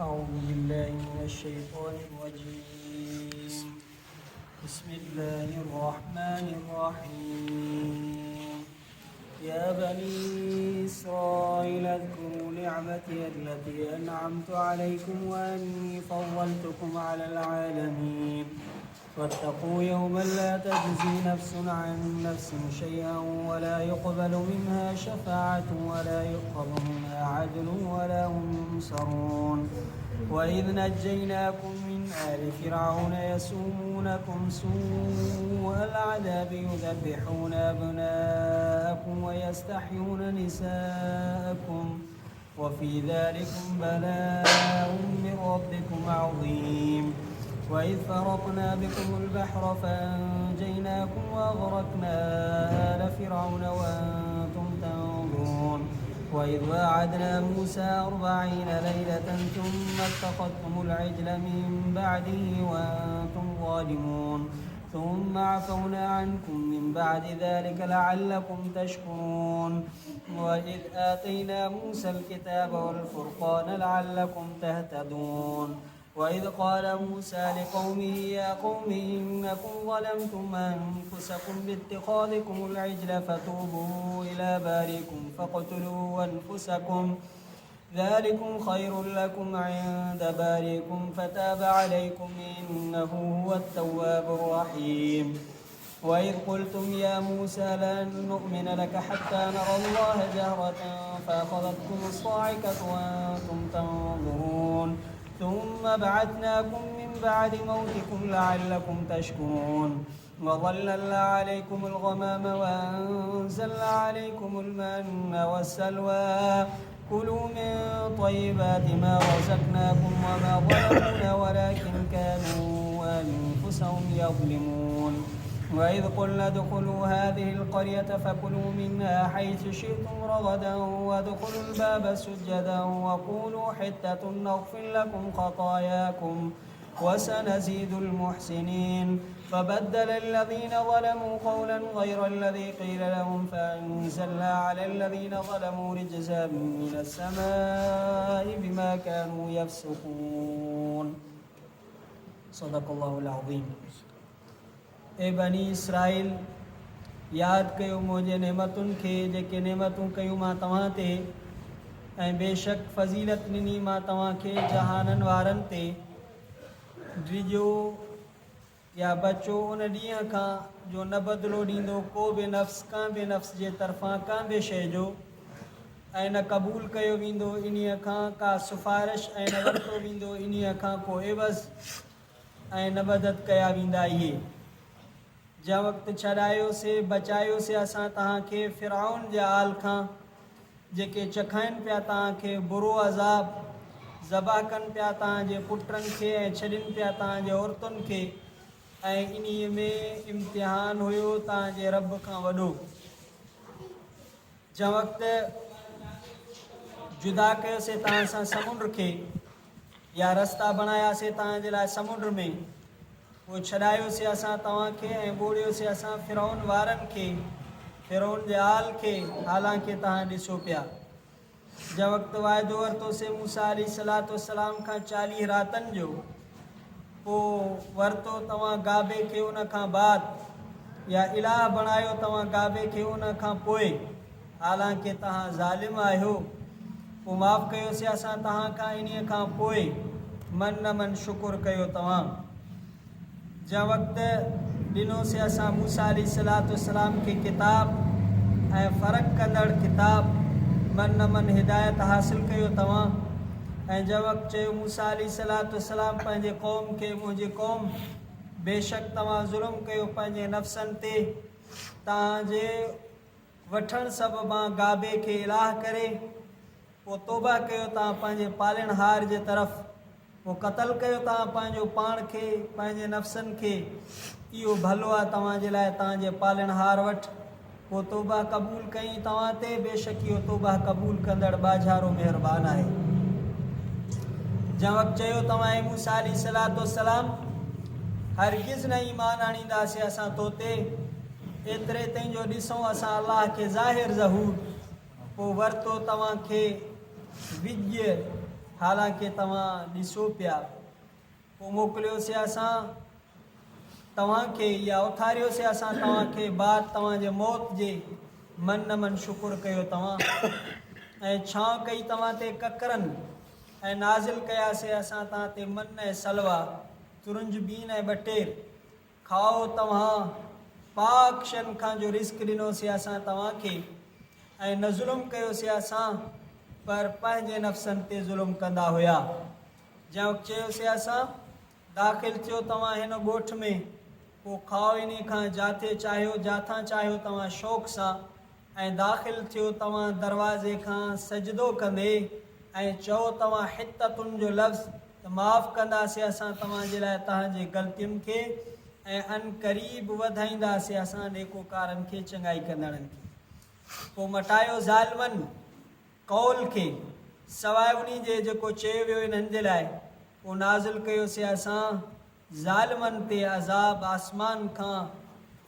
أعوذ بالله من الشيطان الرجيم. بسم الله الرحمن الرحيم. يا بني إسرائيل اذكروا نعمتي التي أنعمت عليكم وأني فضلتكم على العالمين. واتقوا يوما لا تجزي نفس عن نفس شيئا ولا يقبل منها شفاعة ولا يؤخذ منها عدل ولا هم ينصرون. وإذ نجيناكم من آل فرعون يسومونكم سوء العذاب يذبحون أبناءكم ويستحيون نساءكم وفي ذلكم بلاء من ربكم عظيم. وإذ فرقنا بكم البحر فأنجيناكم وأغرقنا آل فرعون وأنتم تنظرون. وإذ واعدنا موسى 40 ليلة ثم اتخذتم العجل من بعده وأنتم ظالمون ثم عفونا عنكم من بعد ذلك لعلكم تشكرون. وإذ آتينا موسى الكتاب والفرقان لعلكم تهتدون. وإذ قال موسى لقومه يا قوم إنكم ظلمتم أنفسكم باتخاذكم العجل فتوبوا إلى بارئكم فاقتلوا أنفسكم ذلكم خير لكم عند بارئكم فتاب عليكم إنه هو التواب الرحيم. وإذ قلتم يا موسى لن نؤمن لك حتى نرى الله جهرة فأخذتكم الصاعقة وأنتم تنظرون ثم بعثناكم من بعد موتكم لعلكم تشكرون. وظللنا عليكم الغمام وأنزلنا عليكم المن والسلوى كلوا من طيبات ما رزقناكم وما ظلمونا ولكن كانوا أنفسهم يظلمون. وإذ قلنا ادخلوا هذه القرية فكلوا منها حيث شئتم رغدا وادخلوا الباب سجدا وقولوا حتة نغفر لكم خطاياكم وسنزيد المحسنين. فبدل الذين ظلموا قولا غير الذي قيل لهم فأنزلنا على الذين ظلموا رجزا من السماء بما كانوا يفسقون. صدق الله العظيم. ए बनी इसराइल याद कयो मुझे नेमतुन खे जेके नेमतूं कयूं मां तव्हां ते ऐं बेशक फज़ीलत ॾिनी मां तव्हांखे जहाननि वारनि ते। ड्रिजो या बचो उन ॾींहं खां जो न बदिलो ॾींदो को बि नफ़्स कां बि नफ़्स जे तरफ़ां कां बि शइ जो ऐं न क़बूल कयो वेंदो इन्हीअ खां का सिफ़ारिश ऐं न वरितो वेंदो इन्हीअ खां को एवज़ ऐं न मदद कया वेंदा इहे। जंहिं वक़्तु छॾायोसीं बचायोसीं असां तव्हांखे फ़िरऔन जे आल खां जेके चखाइनि पिया तव्हांखे बुरो अज़ाब ज़बह कनि पिया तव्हांजे पुटनि खे ऐं छॾनि पिया तव्हांजे औरतुनि खे ऐं इन्हीअ में इम्तिहान हुयो तव्हांजे रब खां वॾो। जंहिं वक़्तु जुदा कयोसीं तव्हां सां समुंड खे या रस्ता बणायासीं तव्हांजे लाइ समुंड में वो छॾायोसीं असां तव्हांखे ऐं ॿोड़ियोसीं असां फ़िरौन वारनि खे फ़िरौन जे आल खे हालांकि तव्हां ॾिसो पिया। जंहिं वक़्तु वाइदो वरितोसीं मूसा अलैहिस्सलाम खां 40 रातनि जो पोइ वरितो तव्हां गाबे खे उन खां बाद या इलाह बणायो तव्हां गाबे खे उन खां पोइ हालांकि तव्हां ज़ालिम आहियो। पोइ माफ़ु कयोसीं असां तव्हां खां इन्हीअ खां पोइ मन न मन शुकुर कयो तव्हां। जंहिं वक़्तु ॾिनोसीं असां मूसा अलैहिस्सलाम खे किताब ऐं फ़र्क़ु कंदड़ किताब मन न मन हिदायत हासिलु कयो तव्हां। ऐं जंहिं वक़्तु चयो मूसा अलैहिस्सलाम पंहिंजे क़ौम खे मुंहिंजी क़ौम बेशक तव्हां ज़ुल्म कयो पंहिंजे नफ़्सनि ते तव्हांजे वठणु सबबा गाबे खे इलाह करे पोइ तौबा कयो तव्हां पंहिंजे पालणहार जे तरफ़ वो क़तल कयो तव्हां पंहिंजो पाण खे पंहिंजे नफ़्सनि खे इहो भलो आहे तव्हांजे लाइ तव्हांजे पालणहार वटि। पोइ तौबा क़बूल कई तव्हां ते बेशक इहो तौबा क़बूल कंदड़ बाज़ारो महिरबान आहे। जंहिं वक़्तु चयो तव्हां मूसा अलैहिस्सलाम हरगिज़ न ईमान आणींदासीं असां तो ते एतिरे ताईं जो ॾिसूं असां अलाह खे ज़ाहिर ज़हूर पोइ वरितो तव्हांखे विॼ हालांकि तव्हां ॾिसो पिया पोइ मोकिलियोसीं असां तव्हांखे या उथारियोसीं असां तव्हांखे बाद तव्हांजे मौत जे मन न मन शुकुरु कयो तव्हां ऐं छांव कई तव्हां ते ककरनि ऐं नाज़िल कयासीं असां तव्हां ते मन ऐं सलवा तुरुंज बीन ऐं बटेर खाओ तव्हां पाक शयुनि खां जो रिस्क ॾिनोसीं असां तव्हांखे ऐं न ज़ुल्म कयोसीं असां पर पंहिंजे नफ़्सनि ते ज़ुल्म कंदा हुया जंहिं वक़्तु चयोसीं असां दाख़िल थियो तव्हां हिन ॻोठ में पोइ खाओ इन खां जाथे चाहियो जाथां चाहियो तव्हां शौक़ सां ऐं दाख़िल थियो तव्हां दरवाज़े खां सजदो कंदे ऐं चओ तव्हां हिततुनि जो लफ़्ज़ त माफ़ु कंदासीं असां तव्हांजे लाइ तव्हांजे ग़लतियुनि खे ऐं अन क़रीब वधाईंदासीं असां नेकोकारनि खे चङाई कंदड़नि खे पोइ मटायो ज़ालिमनि कौल खे सवाइ उन जे जेको चयो वियो इन्हनि जे लाइ पोइ नाज़िल कयोसीं असां ज़ालिमनि ते अज़ाब आसमान खां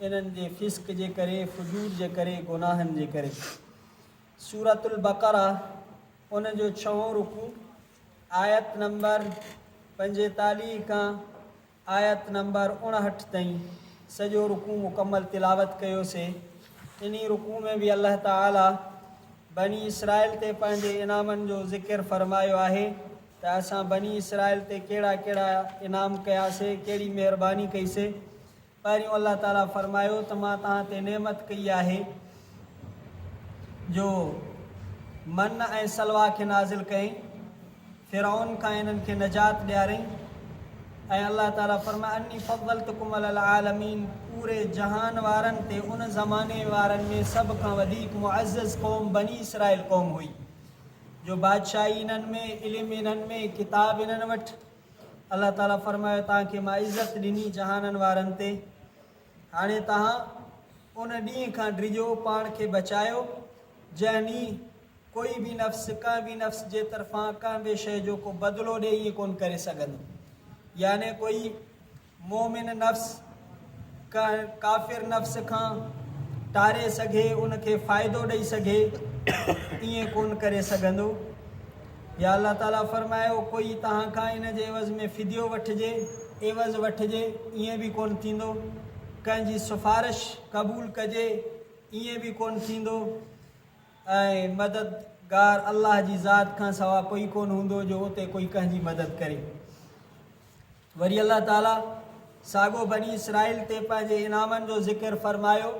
इन्हनि जे फिस्क जे करे फुजूर जे करे गुनाहनि जे करे सूरतुल बक़रा उन जो 6हों रुकू आयत नंबर 45 खां आयत नंबर 59 ताईं सॼो रुकू मुकमल तिलावत कयोसीं इन रुकू में बि अल्लाह ताला बनी इसराइल ते पंहिंजे इनामनि जो ज़िक्र फ़रमायो आहे त असां बनी इसराइल ते कहिड़ा कहिड़ा इनाम कयासीं कहिड़ी महिरबानी कईसीं पहिरियों अल्लाह ताला फ़रमायो त मां तव्हां ते नेमत कई आहे जो मन ऐं सलवा खे नाज़िल कयईं फ़िरौन खां इन्हनि खे निजात ॾियारई ऐं अल्लाह ताला फ़रमायो अन्नी फ़ज़्ज़लतुकुम अलल आलमीन पूरे जहान वारनि ते उन ज़माने वारनि में सभ खां वधीक मुअज़्ज़ज़ क़ौम बनी इसराइल क़ौम हुई जो बादशाही इन्हनि में इल्मु इन्हनि में किताब इन्हनि वटि अल्लाह ताला फ़रमायो तव्हांखे मां इज़त ॾिनी जहाननि वारनि ते हाणे तव्हां उन ॾींहं खां डिॼो पाण खे बचायो जंहिं ॾींहुं कोई बि नफ़्स का बि नफ़्स जे तरफ़ां का बि शइ जो को बदिलो ॾे ईअं कोन करे सघंदो याने कोई मोमिन नफ़्स काफ़िर नफ़्स खां टारे सघे उनखे फ़ाइदो ॾेई सघे ईअं कोन करे सघंदो या अल्लाह ताला फ़रमायो कोई तव्हां खां इन जे एवज़ में फ़िदियो वठिजे एवज़ वठिजे ईअं बि कोन थींदो कंहिंजी सिफ़ारिश क़बूल कजे ईअं बि कोन थींदो ऐं मददगार अल्लाह जी ज़ात खां सवा कोई कोन हूंदो जो उते कोई कंहिंजी मदद करे वरी अल्लाह ताला साॻो बनी इसराइल ते पंहिंजे इनामनि जो ज़िक्र फ़रमायो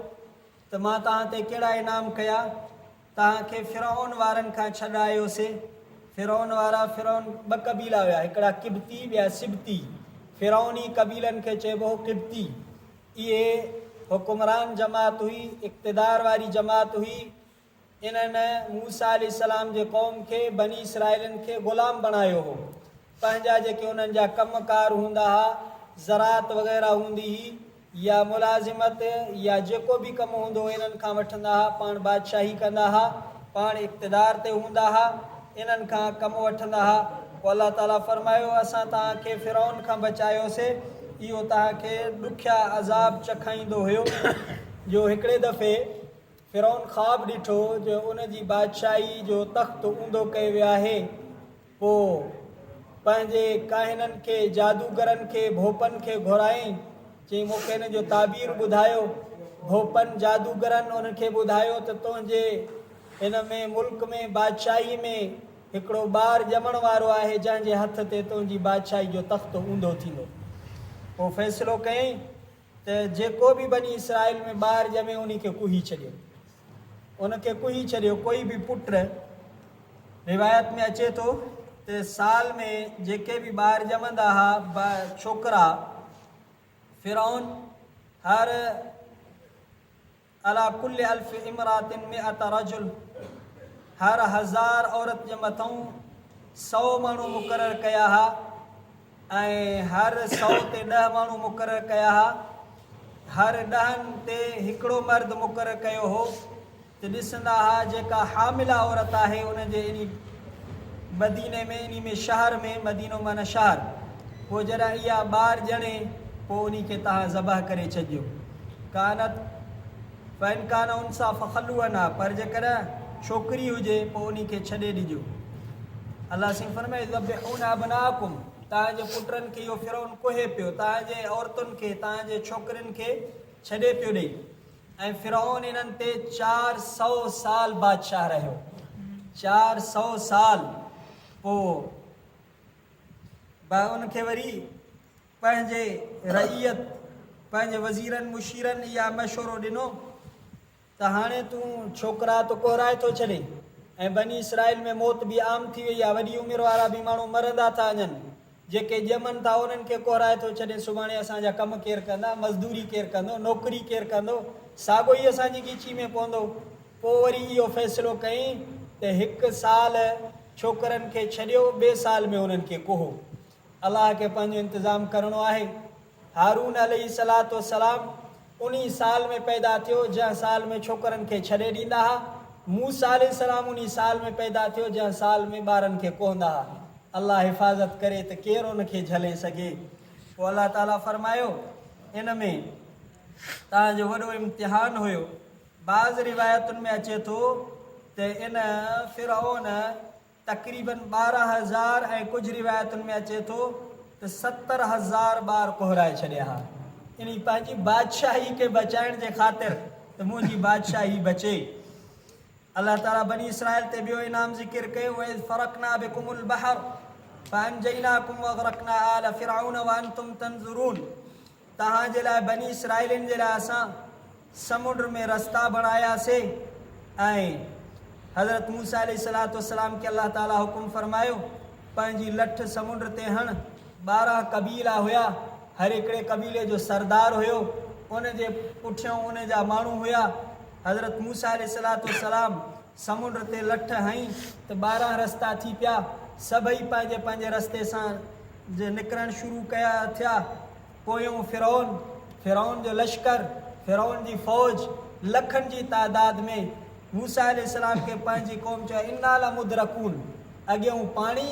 त मां तव्हां ते कहिड़ा इनाम कया तव्हांखे फ़िरौन वारनि खां छॾायोसीं फ़िरौन वारा फ़िरौन 2 क़बीला हुया हिकिड़ा किब्ती ॿिया सिबती फ़िरौनी क़बीलनि खे चइबो हो किब्ती इहे हुकुमरान जमात हुई इक़्तिदार वारी जमात हुई इन्हनि मूसा अलैहिस्सलाम जे क़ौम खे बनी इसराइलनि खे ग़ुलाम बणायो हो पंहिंजा जेके उन्हनि जा कमकार हूंदा हुआ ज़रात वग़ैरह हूंदी हुई या मुलाज़िमत या जेको बि कमु हूंदो हो इन्हनि खां वठंदा हुआ पाण बादशाही कंदा हुआ पाण इक़्तिदार ते हूंदा हुआ इन्हनि खां कमु वठंदा हुआ पोइ अल्लाह ताला फ़रमायो असां तव्हांखे फ़िरौन खां बचायोसीं इहो तव्हांखे ॾुखिया अज़ाब चखाईंदो हुयो जो हिकिड़े दफ़े फ़िरौन ख़्वाबु ॾिठो जो उनजी बादशाही जो तख़्त ऊंधो कयो वियो आहे पोइ पंहिंजे काहिननि खे जादूगरनि खे भोपनि खे घुरायईं चई मूंखे हिन जो ताबीर ॿुधायो भोपनि जादूगरनि उनखे ॿुधायो त तुंहिंजे हिन में मुल्क में बादशाही में हिकिड़ो ॿारु ॼमण वारो आहे जंहिंजे हथ ते तुंहिंजी बादशाही जो तख़्त ऊंधो थींदो पोइ फ़ैसिलो कयईं त जेको बि बनी इसराइल में ॿारु ॼमे उनखे कुही छॾियो उनखे कुही छॾियो कोई बि पुट रिवायत में अचे थो त साल में जेके बि ॿार ॼमंदा हुआ छोकिरा फ़िरौन हर अला कुल अल्फ इमरातिन में रजुल हर 1000 औरत जे मथां 100 माण्हू मुक़ररु कया हुआ ऐं हर 100 ते 10 माण्हू मुक़ररु कया हुआ हर 10 ते हिकिड़ो मर्द मुक़ररु कयो हो त ॾिसंदा हुआ जेका हामिला औरत आहे उनजे इन मदीने में इन में शहर में मदीनो माना शहर पोइ जॾहिं इहा ॿारु ॼणे पोइ उन खे तव्हां ज़बह करे छॾियो कानत फ़ैन कान उनसा फ़खलू न पर जेकॾहिं छोकिरी हुजे पोइ उन खे छॾे ॾिजो अल्लाह सिंह फरमाए ज़ब्बिहूना अबनाकुम, तव्हांजे पुटनि खे इहो फिरौन कोहे पियो, तव्हांजे औरतुनि खे तव्हांजे छोकिरनि खे छॾे पियो ॾे। ऐं फिरौन इन्हनि ते 400 साल बादशाह रहियो, 400 साल। पोइ उनखे वरी पंहिंजे रईयत पंहिंजे वज़ीरनि मुशीरनि इहा मशवरो ॾिनो त हाणे तूं छोकिरा त कोराए थो छॾे ऐं बनी इसराइल में मौत बि आम थी वई आहे, वॾी उमिरि वारा बि माण्हू मरंदा था वञनि, जेके ॼमनि था उन्हनि खे कोराए थो छॾे, सुभाणे असांजा कमु केरु कंदा, मज़दूरी केरु कंदो, नौकिरी केरु कंदो, साॻियो ई असांजी ॻीची में पवंदो। पोइ वरी इहो फ़ैसिलो कयईं त 1 साल छोकिरनि खे छॾियो, ॿिए साल में उन्हनि खे कोहो। अलाह खे पंहिंजो इंतज़ाम करिणो आहे। हारून अलैहिस्सलातु वस्सलाम उन साल में पैदा थियो जंहिं साल में छोकिरनि खे छॾे ॾींदा हुआ। मूसा अलैहिस्सलाम उन साल में पैदा थियो जंहिं साल में ॿारनि खे कोहंदा हुआ। अलाह हिफ़ाज़त करे त केरु उनखे झले सघे। पोइ अलाह ताला फरमायो इन में तव्हांजो वॾो इम्तिहान हुयो। बाज़ रिवायतुनि में अचे थो त इन फिरौन तक़रीबन 12,000 ऐं कुझु रिवायतुनि में अचे थो त 70,000 ॿार कोहराए छॾिया हुआ। इन पंहिंजी बादशाही खे बचाइण जे ख़ातिर त मुंहिंजी बादशाही बचे। अल्लाह ताला बनी इसराइल ते ॿियो इनाम ज़िक्र कयो, वइज़ फ़रक़ना बिकुमुल बहर फ़अनजयनाकुम वग़रक़ना आल फ़िरऔन वअनतुम तंज़ुरून। तव्हांजे लाइ बनी इसराइलिन जे लाइ असां समुंड में रस्ता बणायासीं ऐं हज़रत मूसा अलैहिस्सलातु वस्सलाम खे अल्लाह ताला हुकुम फरमायो पंहिंजी लठ समुंड ते हण। 12 कबीला हुया, हर हिकिड़े कबीले जो सरदार हुयो, उन जे पुठियों उन जा माण्हू हुया। हज़रत मूसा अलैहिस्सलातु वस्सलाम समुंड ते लठ हई त 12 रस्ता थी पिया। सभई पंहिंजे पंहिंजे रस्ते सां निकिरणु शुरू कया थिया। पोयों फिरौन जो लश्कर, फिरौन जी फ़ौज लखनि जी तादाद में मूसा अलैहिस्सलाम खे पंहिंजी क़ौम चयो इन्ना लमुदरकून, अॻियों पाणी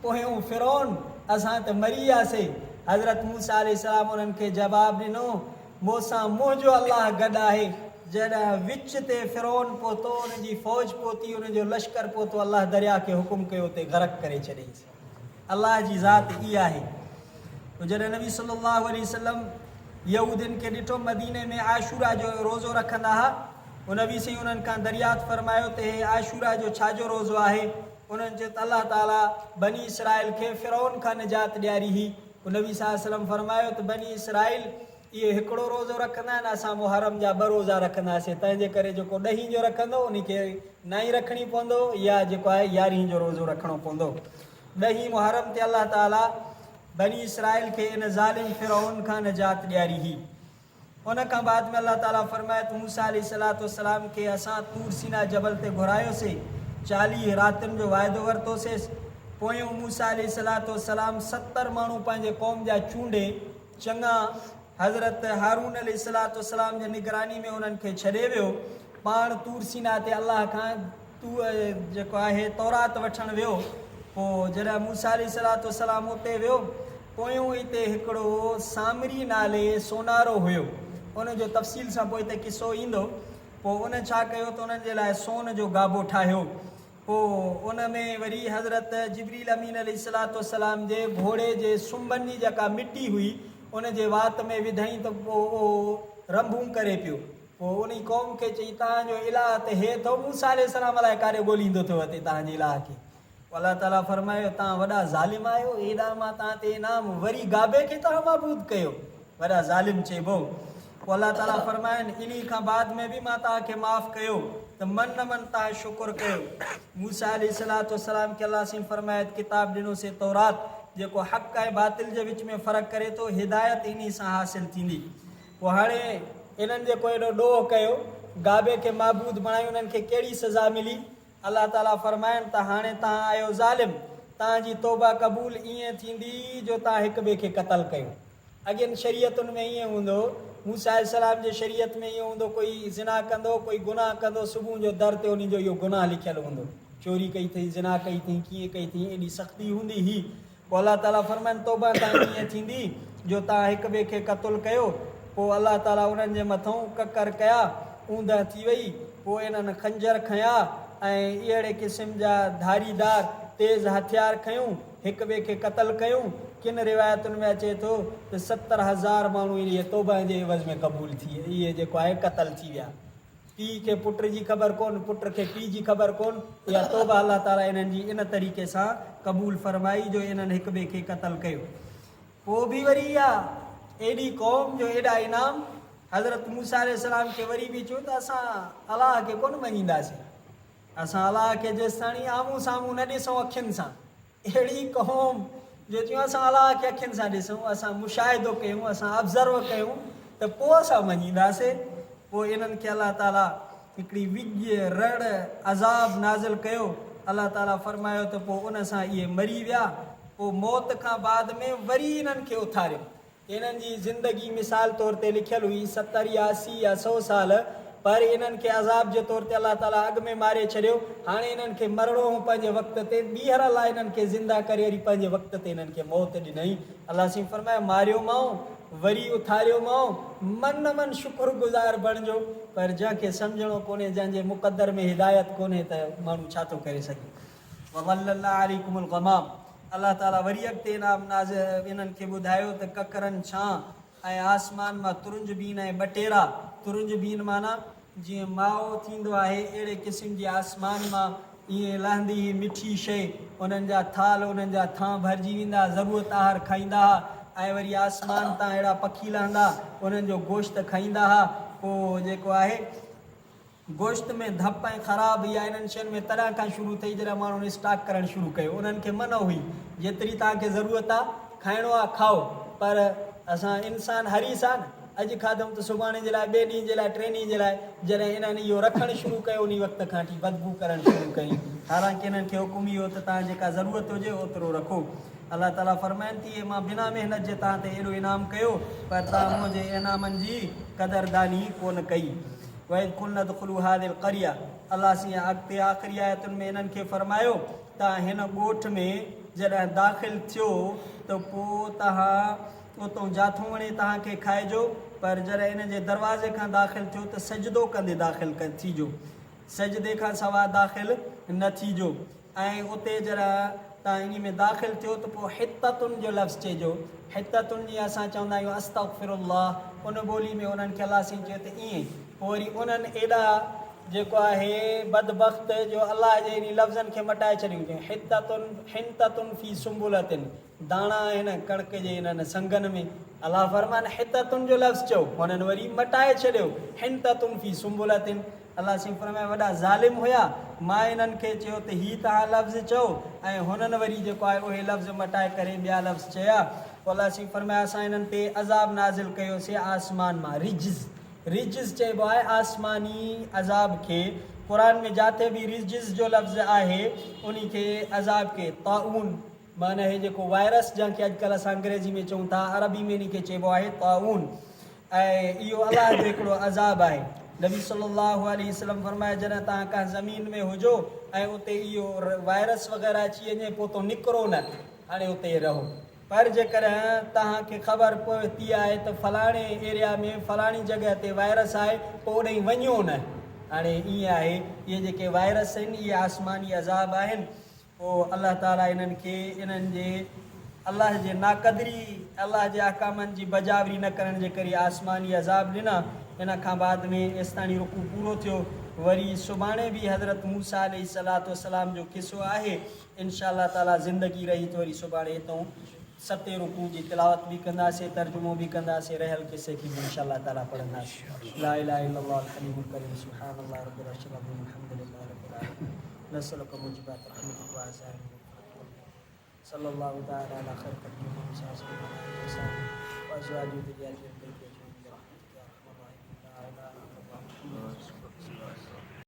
पोयों फिरौन, असां त मरी वियासीं। हज़रत मूसा अलैहिस्सलाम उन्हनि खे जवाबु ॾिनो मूंसां मुंहिंजो अलाह गॾु आहे। जॾहिं विच ते फिरौन पहुतो, उनजी फ़ौज पहुती, उनजो लश्कर पहुतो, अलाह दरिया खे हुकुम कयो ते ग़रक़ करे छॾियईंसि। अलाह जी ज़ात इहा आहे। जॾहिं नबी सल्लल्लाहु अलैहि वसल्लम यहूदियुनि खे ॾिठो मदीने में आशूरा जो रोज़ो रखंदा हुआ, उन नबी साईं उन्हनि खां दरियात फरमायो त हे आशूरा जो छाजो रोज़ो आहे? उन्हनि चयो त अलाह ताला बनी इसराइल खे फिरौन खां निजात ॾियारी हुई। उन नबी सल्लल्लाहु अलैहि वसल्लम फरमायो त बनी इसराइल इहे हिकिड़ो रोज़ो रखंदा आहिनि, असां मुहर्रम जा 2 रोज़ा रखंदासीं। तंहिंजे करे जेको 10 जो रखंदो उनखे 9 रखणी पवंदो, या जेको आहे 11 जो रोज़ो रखणो पवंदो। 10 मुहर्रम ते अलाह ताला बनी इसराइल खे इन ज़ालिम फिरौन खां निजात ॾियारी हुई। उन खां बाद में अल्लाह ताला फरमाए त मूसा अलैहिस्सलातु वस्सलाम खे असां तूर सीना जबल ते घुरायोसीं, 40 रातियुनि जो वाइदो वरितोसीं। पोयों मूसा अलैहिस्सलातु वस्सलाम 70 माण्हू पंहिंजे क़ौम जा चूंडे चङा हज़रत हारून अलैहिस्सलातु वस्सलाम जे निगरानी में उन्हनि खे छॾे वियो। पाण तूर सीना ते अलाह खां जेको आहे तौरात वठणु वियो। पोइ जॾहिं मूसा अलैहिस्सलातु वस्सलाम उते वियो, पोयों हिते हिकिड़ो सामरी नाले सोनारो हुयो, उनजो तफ़सील सां पोइ हिते किसो ईंदो। पोइ उन छा कयो त उन्हनि जे लाइ सोन जो गाबो ठाहियो। पोइ उन में वरी हज़रत जिब्रील अमीन अलैहिस्सलातु वस्सलाम जे घोड़े जे सुंभनि जी जेका मिटी हुई उन जे वात में विधई त पोइ उहो रंभूं करे पियो। पोइ उन क़ौम खे चई तव्हांजो इलाह त हे अथव, मूसा अलैहिस्सलाम अलाए काॾे ॻोल्हींदो थियो हिते तव्हांजे इलाह खे। अलाह ताला फरमायो तव्हां वॾा ज़ालिम आहियो, हेॾा मां तव्हां ते इनाम वरी गाबे खे तव्हां माबूद कयो, वॾा ज़ालिम चइबो। पोइ अलाह ताला फरमाइनि इन खां बाद में बि मां तव्हांखे माफ़ु कयो त मन न मन तव्हां शुकुर कयो। मूसा अलैहिस्सलातु वस्सलाम खे अलाह साईं फरमाए किताब ॾिनोसीं तौरात, जेको हक़ ऐं बातिल जे विच में फ़र्क़ु करे थो, हिदायत इन सां हासिलु थींदी। पोइ हाणे इन्हनि जेको एॾो ॾोह कयो, गाबे खे माबूद बणायो, उन्हनि खे कहिड़ी सज़ा मिली? अलाह ताला फरमाइनि त हाणे तव्हां आहियो ज़ालिम, तव्हांजी तौबा क़बूल ईअं थींदी जो तव्हां हिक ॿिए खे क़तल कयो। अॻियनि शरीयतुनि में ईअं हूंदो, मूसा अलैहिस्सलाम जे शरीयत में ईअं हूंदो, कोई ज़िना कंदो, कोई गुनाह कंदो, सुबुह जो दर ते उन जो इहो गुनाह लिखियलु हूंदो, चोरी कई अथई, ज़िना कई अथई, कीअं कई अथई, एॾी सख़्ती हूंदी हुई। पोइ अलाह ताला फरमाइनि तौबा तव्हां ईअं थींदी जो तव्हां हिक ॿिए खे क़तलु कयो। पोइ अलाह ताला उन्हनि जे मथां ककर कया, ऊंदहि थी वई। पोइ इन्हनि खंजर खयां ऐं अहिड़े क़िस्म जा धारीदार तेज़ हथियार खयूं, एक ॿिए खे क़तल कयूं। किन रिवायतुनि में अचे थो त 70,000 माण्हू इहे तौबा जे एवज़ में क़बूल थी इहे जेको आहे क़तल थी विया। पीउ खे पुट जी ख़बर कोन, पुट खे पीउ जी ख़बर कोन, इहा तौबा अलाह ताला इन्हनि जी इन तरीक़े सां क़बूल फरमाई जो इन्हनि हिक ॿिए खे क़तल कयो। पोइ बि वरी इहा एॾी क़ौम जो एॾा इनाम, हज़रत मूसा अलैहिस्सलाम खे वरी बि चयो त असां अलाह खे कोन मञींदासीं, असां अलाह खे जेसि ताणी आम्हूं साम्हूं न ॾिसूं अखियुनि सां। अहिड़ी क़ौम जो चयूं असां अलाह खे अखियुनि सां ॾिसूं, असां मुशाहिदो कयूं, असां ऑब्ज़र्व कयूं त पोइ असां मञींदासीं। पोइ इन्हनि खे अलाह ताला हिकिड़ी विॼ रड़ अज़ाब नाज़िल कयो। अलाह ताला फरमायो त पोइ उन सां इहे मरी विया। पोइ मौत खां बाद में वरी इन्हनि खे उथारियो। इन्हनि जी ज़िंदगी मिसाल तौर ते लिखियलु हुई 70 या 80 या 100 साल, पर इन्हनि खे अज़ाब जे तौर ते अलाह ताला अॻु में मारे छॾियो। हाणे इन्हनि खे मरणो हो पंहिंजे वक़्त ते, ॿीहर अलाह इन्हनि खे ज़िंदा करे वरी पंहिंजे वक़्त ते इन्हनि खे मौत ॾिनई। अलाह सिंह फरमायो मारियो मां वरी उथारियो मां, मन मन शुक्रगुज़ार बणिजो। पर जंहिंखे सम्झणो कोन्हे, जंहिंजे मुक़दर में हिदायत कोन्हे त माण्हू छा थो करे सघे। वज़ल्लल्लाहु अलैकुमुल ग़माम। अलाह ताला वरी अॻिते इनाम नाज़िल इन्हनि खे ॿुधायो त ककरनि छां ऐं आसमान मां तुरुंज बीन ऐं ॿटेरा। तुरुंज बीन माना जीअं माओ थींदो आहे, अहिड़े क़िस्म जी आसमान मां ईअं लहंदी हुई मिठी शइ, उन्हनि जा थाल उन्हनि जा थां भरिजी वेंदा, ज़रूरत आहार खाईंदा हुआ। ऐं वरी आसमान तां अहिड़ा पखी लहंदा, उन्हनि जो गोश्त खाईंदा हुआ। पोइ जेको आहे गोश्त में धप ऐं ख़राबु या इन्हनि शयुनि में तॾहिं खां शुरू थी जॾहिं माण्हुनि स्टॉक करणु शुरू कयो। उन्हनि खे मन हुई जेतिरी तव्हांखे ज़रूरत आहे खाइणो आहे खाओ, पर असां इंसान हरीस आहे न, अॼु खाधऊं त सुभाणे जे लाइ, ॿिए ॾींहं जे लाइ, टे ॾींहं जे लाइ। जॾहिं इन्हनि इहो रखणु शुरू कयो उन वक़्त खां वठी बदबू करणु शुरू कई। हालांकि इन्हनि खे हुकुम इहो त तव्हां जेका ज़रूरत हुजे ओतिरो रखो। अलाह ताला फरमाइनि थी मां बिना महिनत जे तव्हां ते एॾो इनाम कयो, पर तव्हां मुंहिंजे इनामनि जी क़दरदानी कोन कई। वैद कुल नदखुलू हादिल क़रिया। अलाह से अॻिते आख़िरी आयतुनि में इन्हनि खे फरमायो तव्हां हिन ॻोठ में जॾहिं दाख़िल थियो त पोइ तव्हां उतां जाथो वणे तव्हांखे खाइजो, पर जॾहिं इन जे दरवाज़े खां दाख़िल थियो त सजदो कंदे दाख़िल थीजो, सजदे खां सवाइ दाख़िल न थीजो। ऐं उते जॾहिं तव्हां इन में दाख़िल थियो त पोइ हिततुनि जो लफ़्ज़ चइजो। हिततुनि जीअं असां चवंदा आहियूं अस्तग़फिरुल्लाह, उन ॿोली में उन्हनि खे अलाह साईं चयो त ईअं। पोइ वरी उन्हनि एॾा जेको आहे बदबख़्त जो अलाह जे इन लफ़्ज़नि खे मटाए छॾियूं। हिततुनि फी सुंबुलतिन, दाणा आहिनि कणिक जे इन्हनि संगनि में। अलाह फरमाने हिततुनि जो लफ़्ज़ चओ, हुननि वरी मटाए छॾियो हिततुनि फी सुंबुलतिन। अलाह सिंह फरमाए वॾा ज़ालिम हुया, मां इन्हनि खे चयो त हीअ तव्हां लफ़्ज़ चओ, ऐं हुननि वरी जेको आहे उहे लफ़्ज़ मटाए करे ॿिया लफ़्ज़ चया। पोइ अलाह सिंह फरमाए असां इन्हनि ते अज़ाब नाज़िल कयोसीं आसमान मां, रिजिज़ चइबो आहे आसमानी अज़ाब खे। क़ुरान में जिथे बि रिजिज़ जो लफ़्ज़ आहे उन खे अज़ाब खे ताऊन माना हे जेको वायरस जंहिंखे अॼुकल्ह असां अंग्रेज़ी में चऊं था, अरबी में इन खे चइबो आहे ताऊन। ऐं इहो अलाह जो हिकिड़ो अज़ाब आहे। नबी सल्लल्लाहु अलैहि वसल्लम फरमाए जॾहिं तव्हां का ज़मीन में हुजो ऐं उते इहो वायरस वग़ैरह अची वञे पोइ तो निकिरो न, हाणे उते रहो। पर जेकॾहिं तव्हांखे ख़बर पवती आहे त फलाणे एरिया में फलाणी जॻह ते वायरस आहे, पोइ ओॾे वञो न। हाणे ईअं आहे, इहे जेके वायरस आहिनि इहे आसमानी अज़ाब आहिनि। पोइ अलाह ताला इन्हनि खे इन्हनि जे अलाह जे नाक़दरी, अलाह जे अहकामनि जी बजावरी न करण जे करे आसमानी अज़ाब ॾिना। इन खां बाद में एसिताणी रुकू पूरो थियो। वरी सुभाणे बि हज़रत मूसा अलैहिस्सलातु वस्सलाम जो किसो आहे। इंशा अल्लाह ताला ज़िंदगी रही त वरी सुभाणे हितां 7 रुकू जी तिलावत भी कंदासीं, तर्जुमो भी कंदासीं, रहल किसे की भी इंशा अल्लाह ताला पढ़ंदासीं। ला इलाहा इल्लल्लाह अल हलीमुल करीम सुब्हानल्लाह रब्बिल अर्शिल अज़ीम अल्हम्दुलिल्लाहि रब्बिल आलमीन नस्अलुका मुजिबात रहमतिक व अज़ाइम सल्लल्लाहु तआला अला खैर खल्क़िही व अज़वाजिहि व ज़ुर्रिय्यतिही